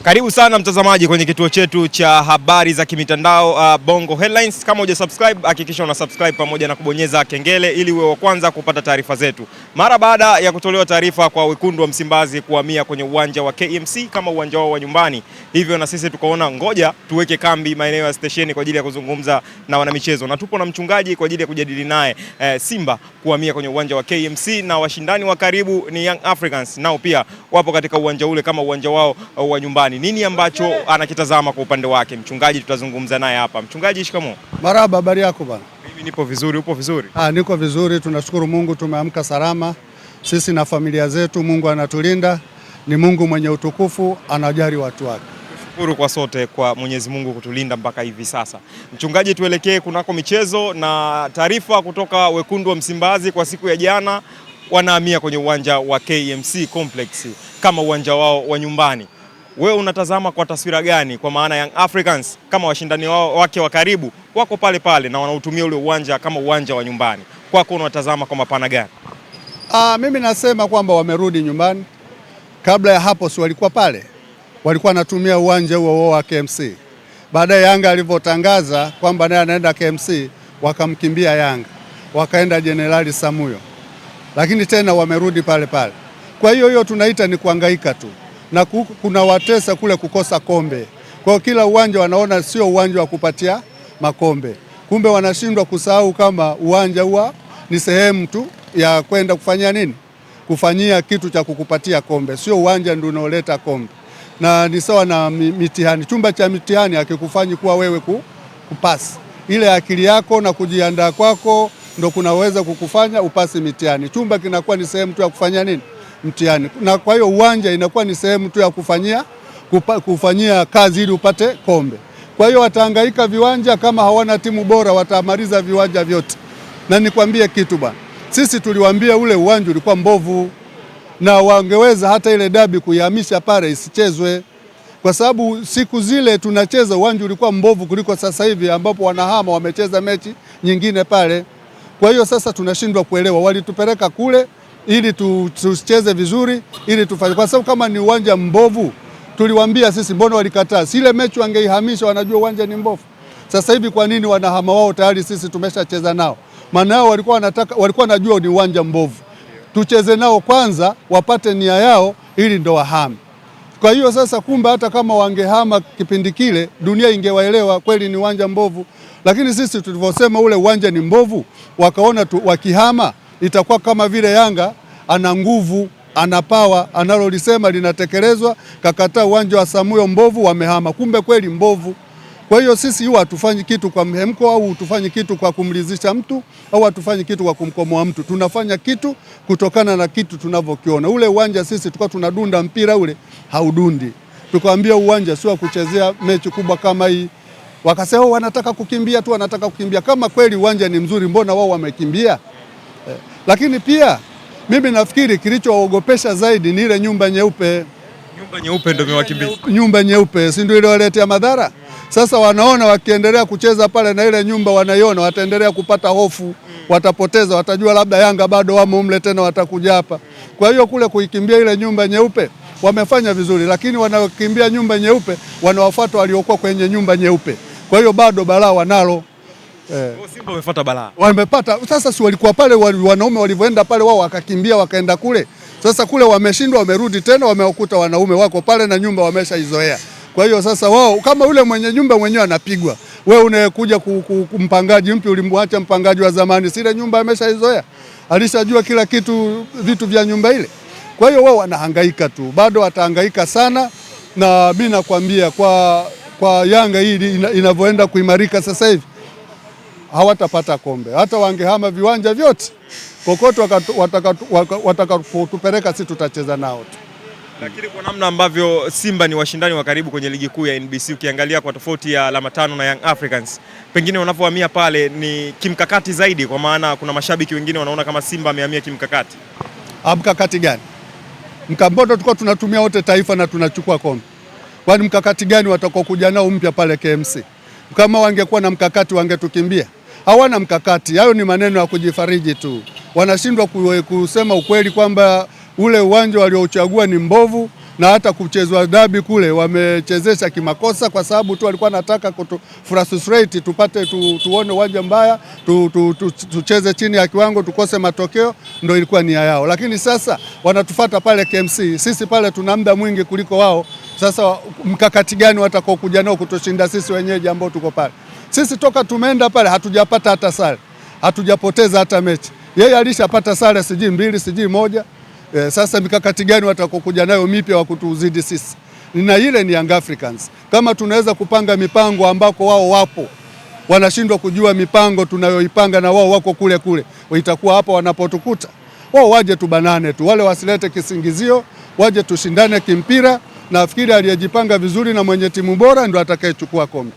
Karibu sana mtazamaji kwenye kituo chetu cha habari za kimitandao Bongo Headlines. Kama hujasubscribe, hakikisha una subscribe pamoja na kubonyeza kengele ili uwe wa kwanza kupata taarifa zetu. Mara baada ya kutolewa taarifa kwa wekundu wa Msimbazi kuhamia kwenye uwanja wa KMC kama uwanja wao wa nyumbani, hivyo na sisi tukaona ngoja tuweke kambi maeneo ya stesheni kwa ajili ya kuzungumza na wanamichezo, na tupo na mchungaji kwa ajili ya kujadili naye Simba kuhamia kwenye uwanja wa KMC, na washindani wa karibu ni Young Africans, nao pia wapo katika uwanja ule kama uwanja wao wa nyumbani. Nini ambacho anakitazama kwa upande wake mchungaji? Tutazungumza naye hapa. Mchungaji, shikamoo. Marhaba, habari yako bwana? Mimi nipo vizuri, upo vizuri? Niko vizuri, tunashukuru Mungu, tumeamka salama sisi na familia zetu. Mungu anatulinda, ni Mungu mwenye utukufu, anajali watu wake. Shukuru kwa sote kwa Mwenyezi Mungu kutulinda mpaka hivi sasa. Mchungaji, tuelekee kunako michezo na taarifa kutoka wekundu wa Msimbazi kwa siku ya jana, wanahamia kwenye uwanja wa KMC Complex kama uwanja wao wa nyumbani. Wewe unatazama kwa taswira gani, kwa maana Young Africans kama washindani wake wa karibu wako pale pale na wanautumia ule uwanja kama uwanja wa nyumbani, kwako unatazama kwa mapana gani? Mimi nasema kwamba wamerudi nyumbani. Kabla ya hapo si walikuwa pale, walikuwa wanatumia uwanja huo wa KMC. Baadaye Yanga alivyotangaza kwamba naye anaenda KMC, wakamkimbia Yanga wakaenda Jenerali Samuyo, lakini tena wamerudi pale pale. Kwa hiyo tunaita ni kuhangaika tu, na kuna watesa kule kukosa kombe. Kwa hiyo kila uwanja wanaona sio uwanja wa kupatia makombe, kumbe wanashindwa kusahau kama uwanja huwa ni sehemu tu ya kwenda kufanyia nini, kufanyia kitu cha kukupatia kombe, sio uwanja ndio unaoleta kombe. Na ni sawa na mitihani, chumba cha mitihani hakikufanyi kuwa wewe kupasi. Ile akili yako na kujiandaa kwako ndio kunaweza kukufanya upasi mitihani. Chumba kinakuwa ni sehemu tu ya kufanyia nini, mtihani. Na kwa hiyo uwanja inakuwa ni sehemu tu ya kufanyia kazi ili upate kombe. Kwa hiyo watahangaika viwanja, kama hawana timu bora watamaliza viwanja vyote. Na nikwambie kitu bwana, sisi tuliwaambia ule uwanja ulikuwa mbovu, na wangeweza hata ile dabi kuihamisha pale isichezwe, kwa sababu siku zile tunacheza uwanja ulikuwa mbovu kuliko sasa hivi ambapo wanahama wamecheza mechi nyingine pale. Kwa hiyo sasa tunashindwa kuelewa, walitupeleka kule ili tucheze vizuri, ili tufanye, kwa sababu kama ni uwanja mbovu tuliwaambia sisi, mbona walikataa? Sile mechi wangeihamisha, wanajua uwanja ni mbovu. Sasa hivi kwa nini wanahama wao? Tayari sisi tumeshacheza nao, maana wao walikuwa wanajua ni uwanja mbovu. Tucheze nao kwanza wapate nia yao ili ndo wahame. Kwa hiyo sasa kumbe hata kama wangehama kipindi kile dunia ingewaelewa kweli ni uwanja mbovu, lakini sisi tulivyosema ule uwanja ni mbovu, wakaona wakihama itakuwa kama vile Yanga ana nguvu, ana power, analolisema linatekelezwa. Kakataa uwanja wa Samuyo mbovu, wamehama, kumbe kweli mbovu. Kwa hiyo sisi huwa hatufanyi kitu kwa mhemko, au hatufanyi kitu kwa kumridhisha mtu, au hatufanyi kitu kwa kumkomoa mtu. Tunafanya kitu kutokana na kitu tunavyokiona. Ule uwanja sisi tulikuwa tunadunda mpira, ule haudundi. Tukaambia uwanja sio kuchezea mechi kubwa kama hii. Wakasema wanataka kukimbia tu, wanataka kukimbia. Kama kweli uwanja ni mzuri, mbona wao wamekimbia? Lakini pia mimi nafikiri kilichowaogopesha zaidi ni ile nyumba nyeupe. Nyumba nyeupe ndio imewakimbiza. Nyumba nyeupe si ndio ilewaletea madhara? Sasa wanaona wakiendelea kucheza pale na ile nyumba wanaiona, wataendelea kupata hofu, watapoteza, watajua labda Yanga bado wamo mle tena watakuja hapa. Kwa hiyo kule kuikimbia ile nyumba nyeupe wamefanya vizuri, lakini wanaokimbia nyumba nyeupe wanawafuata waliokuwa kwenye nyumba nyeupe. Kwa hiyo bado balaa wanalo. Simba wamefuata balaa. Wamepata. Sasa si walikuwa pale wanaume walivyoenda pale wao wakakimbia wakaenda kule. Sasa kule wameshindwa, wamerudi tena wamewakuta wanaume wako pale na nyumba wameshaizoea. Kwa hiyo sasa wao kama ule mwenye nyumba mwenyewe anapigwa, wewe unayekuja kumpangaji mpya ulimwacha mpangaji wa zamani, sile nyumba ameshaizoea, alishajua kila kitu, vitu vya nyumba ile. Kwa hiyo wao wanahangaika tu, bado watahangaika sana. Na mimi nakwambia kwa Yanga hii inavyoenda kuimarika sasa hivi hawatapata kombe. Hata wangehama viwanja vyote kokote watakapotupeleka sisi tutacheza nao tu. Lakini kwa namna ambavyo Simba ni washindani wa karibu kwenye ligi kuu ya NBC, ukiangalia kwa tofauti ya alama 5 na Young Africans, pengine wanapohamia pale ni kimkakati zaidi, kwa maana kuna mashabiki wengine wanaona kama Simba amehamia kimkakati. Mkakati gani? Mkamboto tulikuwa tunatumia wote taifa na tunachukua kombe. Kwani mkakati gani watakao kuja nao mpya pale KMC? Kama wangekuwa na mkakati wangetukimbia. Hawana mkakati, hayo ni maneno ya kujifariji tu. Wanashindwa kusema ukweli kwamba ule uwanja waliochagua ni mbovu, na hata kuchezwa dabi kule wamechezesha kimakosa, kwa sababu tu walikuwa nataka kutu frustrate tupate tuone uwanja mbaya tucheze chini ya kiwango tukose matokeo, ndio ilikuwa nia yao. Lakini sasa wanatufuata pale KMC, sisi pale tuna muda mwingi kuliko wao. Sasa mkakati gani watakao kuja nao kutoshinda sisi wenyeji ambao tuko pale? Sisi toka tumeenda pale hatujapata hata sare, hatujapoteza hata mechi. Yeye alishapata sare sijui 2 sijui 1. Sasa mikakati gani watakokuja nayo mipya wa kutuzidi sisi? Na ile ni Young Africans. Kama tunaweza kupanga mipango ambako wao wapo, wanashindwa kujua mipango tunayoipanga na wao wako kule kule, itakuwa hapa wanapotukuta. Wao waje tubanane tu, wale wasilete kisingizio, waje tushindane kimpira. Nafikiri aliyejipanga vizuri na mwenye timu bora ndio atakayechukua kombe.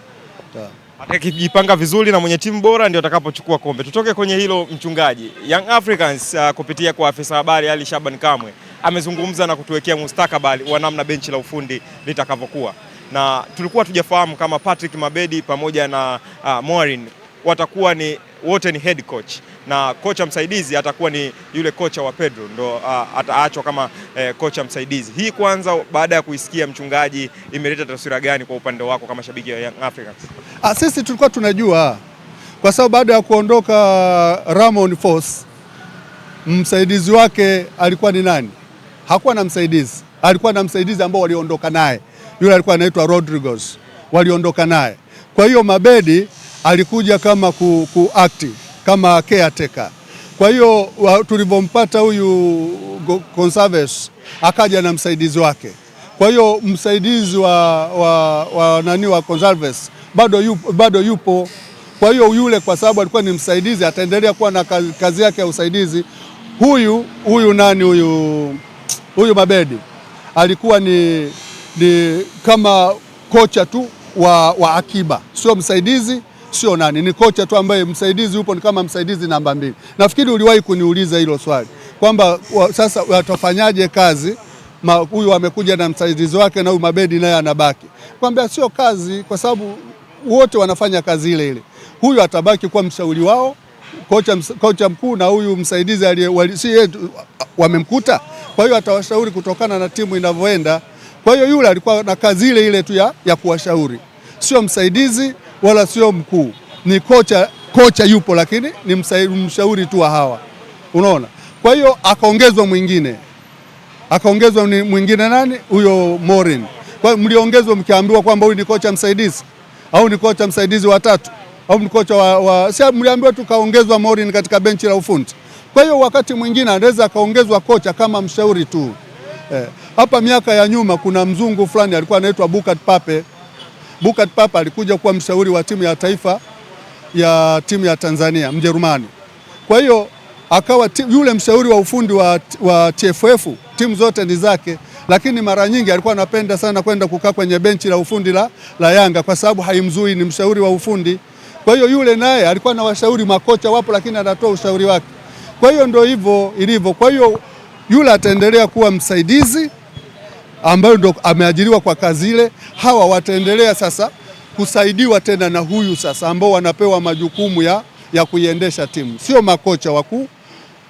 Atakijipanga vizuri na mwenye timu bora ndio atakapochukua kombe. Tutoke kwenye hilo, mchungaji. Young Africans kupitia kwa afisa habari Ali Shaban Kamwe amezungumza na kutuwekea mustakabali wa namna benchi la ufundi litakavyokuwa, na tulikuwa tujafahamu kama Patrick Mabedi pamoja na Morin watakuwa ni wote ni head coach na kocha msaidizi atakuwa ni yule kocha wa Pedro, ndo ataachwa kama kocha msaidizi. Hii kwanza, baada ya kuisikia mchungaji, imeleta taswira gani kwa upande wako kama shabiki wa Young Africans? Sisi tulikuwa tunajua, kwa sababu baada ya kuondoka Ramon Force, msaidizi wake alikuwa ni nani? Hakuwa na msaidizi, alikuwa na msaidizi ambao waliondoka naye, yule alikuwa anaitwa Rodriguez, waliondoka naye. Kwa hiyo Mabedi alikuja kama kuact kama caretaker. Kwa hiyo tulivyompata huyu Gonçalves akaja na msaidizi wake. Kwa hiyo msaidizi wa Gonçalves bado yupo. Kwa hiyo yule, kwa sababu alikuwa ni msaidizi, ataendelea kuwa na kazi yake ya usaidizi. Huyu Mabedi alikuwa ni kama kocha tu wa akiba, sio msaidizi, sio nani, ni kocha tu ambaye msaidizi yupo ni kama msaidizi namba 2. Nafikiri uliwahi kuniuliza hilo swali kwamba sasa watafanyaje kazi, huyu amekuja na msaidizi wake na huyu Mabedi naye anabaki. Kwamba sio kazi, kwa sababu wote wanafanya kazi ile ile. Huyu atabaki kuwa mshauri wao, kocha mkuu, na huyu msaidizi wamemkuta. Kwa hiyo atawashauri kutokana na timu inavyoenda. Kwa hiyo yule alikuwa na kazi ile ile tu ya kuwashauri, sio msaidizi wala sio mkuu, ni kocha yupo, lakini ni mshauri tu wa hawa, unaona. Kwa hiyo akaongezwa mwingine nani? Huyo Morin. Kwa hiyo mliongezwa mkiambiwa kwamba huyu ni kocha msaidizi au ni kocha msaidizi wa 3 au ni kocha si mliambiwa tu kaongezwa Morin katika benchi la ufundi. Kwa hiyo wakati mwingine anaweza akaongezwa kocha kama mshauri tu. Hapa miaka ya nyuma kuna mzungu fulani alikuwa anaitwa Bukat Pape. Bukat Pape alikuja kuwa mshauri wa timu ya taifa ya timu ya Tanzania, Mjerumani. Kwa hiyo akawa yule mshauri wa ufundi wa TFF, timu zote ni zake, lakini mara nyingi alikuwa anapenda sana kwenda kukaa kwenye benchi la ufundi la Yanga kwa sababu haimzui, ni mshauri wa ufundi. Kwa hiyo yule naye alikuwa na washauri, makocha wapo, lakini anatoa ushauri wake. Kwa hiyo ndio hivyo ilivyo. Kwa hiyo yule ataendelea kuwa msaidizi ambayo ndo ameajiriwa kwa kazi ile. Hawa wataendelea sasa kusaidiwa tena na huyu sasa ambao wanapewa majukumu ya kuiendesha timu, sio makocha wakuu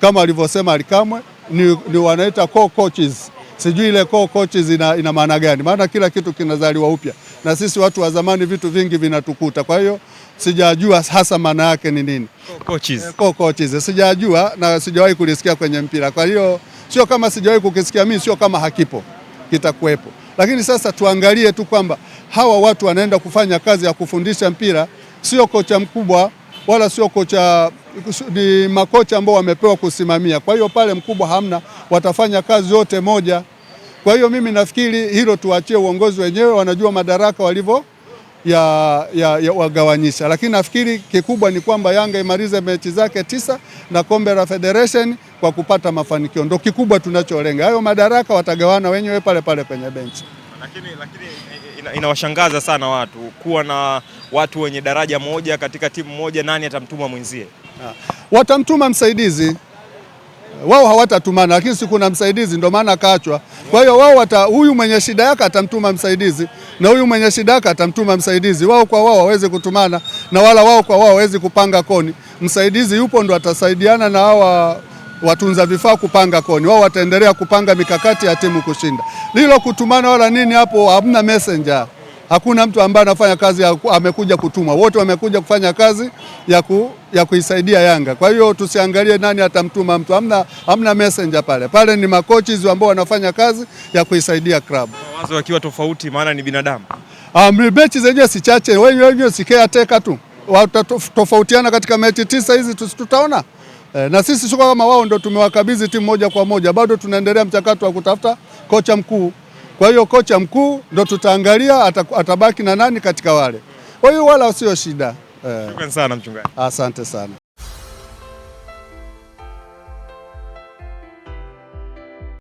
kama alivyosema Alikamwe, ni wanaita co-coaches. Sijui ile co-coaches ina maana gani, maana kila kitu kinazaliwa upya na sisi watu wa zamani vitu vingi vinatukuta. Kwa hiyo sijajua hasa maana yake ni nini co-coaches, sijajua na sijawahi kulisikia kwenye mpira. Kwa hiyo sio kama sijawahi kukisikia mimi, sio kama hakipo, kitakuwepo. Lakini sasa tuangalie tu kwamba hawa watu wanaenda kufanya kazi ya kufundisha mpira, sio kocha mkubwa wala sio kocha, ni makocha ambao wamepewa kusimamia. Kwa hiyo pale mkubwa hamna, watafanya kazi yote moja. Kwa hiyo mimi nafikiri hilo tuachie uongozi wenyewe, wanajua madaraka walivyo wagawanyisha. Lakini nafikiri kikubwa ni kwamba Yanga imalize mechi zake 9 na kombe la Federation kwa kupata mafanikio. Ndio kikubwa tunacholenga. Hayo madaraka watagawana wenyewe pale pale kwenye benchi. Lakini inawashangaza sana watu kuwa na watu wenye daraja moja katika timu moja. Nani atamtuma mwenzie? Watamtuma msaidizi. Wao hawatatumana, lakini si kuna msaidizi, ndio maana akaachwa. Kwa hiyo wao huyu mwenye shida yake atamtuma msaidizi na huyu mwenye shida yake atamtuma msaidizi. Wao kwa wao waweze kutumana na wala wao kwa wao waweze kupanga koni. Msaidizi yupo ndo atasaidiana na hawa watunza vifaa kupanga koni, wao wataendelea kupanga mikakati ya timu kushinda. Lilo kutumana wala nini hapo, hamna messenger. Hakuna mtu ambaye anafanya kazi amekuja kutumwa, wote wamekuja kufanya kazi ya kuisaidia Yanga. Kwa hiyo tusiangalie nani atamtuma mtu, hamna messenger pale. Pale ni makochi ambao wanafanya kazi ya kuisaidia klabu. Mawazo yakiwa tofauti, maana ni binadamu. Mechi zenyewe si chache, wenyewe si caretaker tu, watatofautiana katika mechi 9 hizi, tutaona. Na sisi sio kama wao ndio tumewakabidhi timu moja kwa moja, bado tunaendelea mchakato wa kutafuta kocha mkuu. Kwa hiyo kocha mkuu ndo tutaangalia atabaki na nani katika wale. Kwa hiyo wala sio shida. Shukrani sana mchungaji. Asante sana.